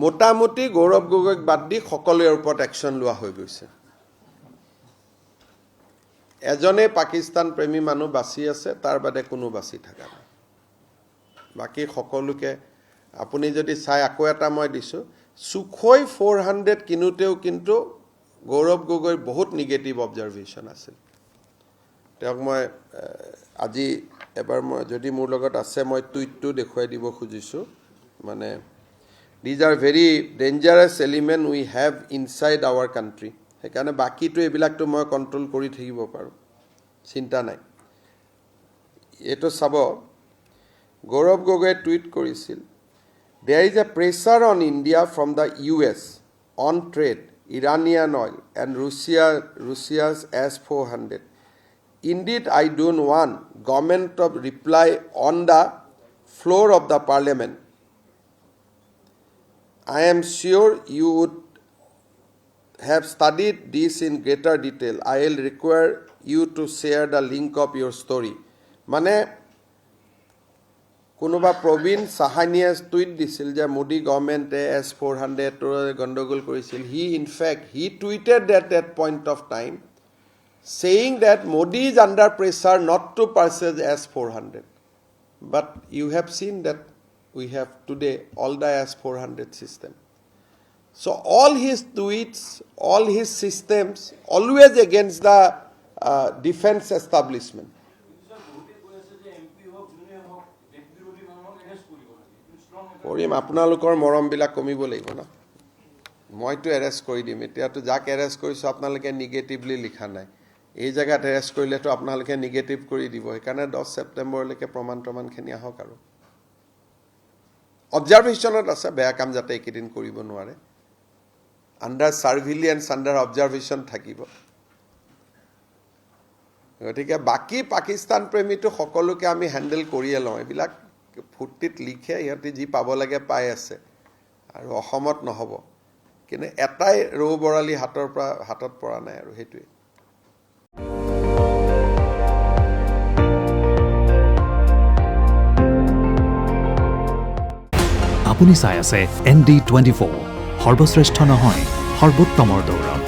মোটামুটি গৌৰৱ গগৈক বাদ দি সকলোৰে ওপৰত একশ্যন লোৱা হৈ গৈছে এজনে পাকিস্তান প্ৰেমী মানুহ বাছি আছে তাৰ বাদে কোনো বাছি থকা নাই বাকি সকলোকে আপুনি যদি চাই আকৌ এটা মই দিছো সুখোই 400 কিনুতেও কিন্তু গৌৰৱ গগৈৰ বহুত নিগেটিভ অবজাৰভেশ্যন আছিল তেওঁক মই আজি এবাৰ মই যদি মোৰ লগত আছে মই টুইটটো দেখুৱাই দিব খুজিছো মানে these are very dangerous element we have inside our country সেইকাৰণে বাকিটো এবিলাকটো মই কন্ট্ৰোল কৰি থাকিব পাৰো চিন্তা নাই এটো চাব গৌৰৱ গগৈয়ে টুইট কৰিছিল there is a pressure on India from the US on trade Iranian oil and Russia's S-400 indeed I don't want government to reply on the floor of the parliament I am sure you would have studied this in greater detail. I will require you to share the link of your story. মানে কোনোবা প্ৰবীণ সাহানিয়ে tweet দিছিল যে Modi গভৰ্ণমেণ্টে S-400 গণ্ডগোল কৰিছিল he tweeted at that point of time saying that Modi is under pressure not to purchase S-400 but you have seen that we have today all the S-400 system. So all his tweets, all his systems, always against the defense establishment. কৰিম আপোনালোকৰ মৰম বিলাক কমিব লাগিব না মইতো arrest কৰি দিম এতিয়াতো যাক এৰেষ্ট কৰিছো আপোনালোকে নিগেটিভলি লিখা নাই এই জায়গাত এৰেষ্ট কৰিলেতো আপোনালোকে নিগেটিভ কৰি দিব সেইকাৰণে 10 ছেপ্টেম্বৰলৈকে প্ৰমাণখিনি আহক আৰু অবজাৰভেশ্যনত আছে বেয়া কাম যাতে একেদিন কৰিব নোৱাৰে আন্ডাৰ সাৰ্ভিলিয়েন্স আন্ডাৰ অবজাৰভেশ্যন থাকিব গতিকে বাকি পাকিস্তান প্ৰেমীটো সকলোকে আমি হ্যান্ডেল কৰিয়ে লওঁ এবিলাক ফুটিত লিখে ইহঁতে যি পাব লাগে পাই আছে আৰু অসমত নহব কিন্তু এটাই ৰৌ বৰালি হাতত পৰা নাই আৰু হেতুৱে আপুনি চাই আছে ND24 সৰ্বশ্ৰেষ্ঠ নহয় সৰ্বোত্তমৰ দৌৰত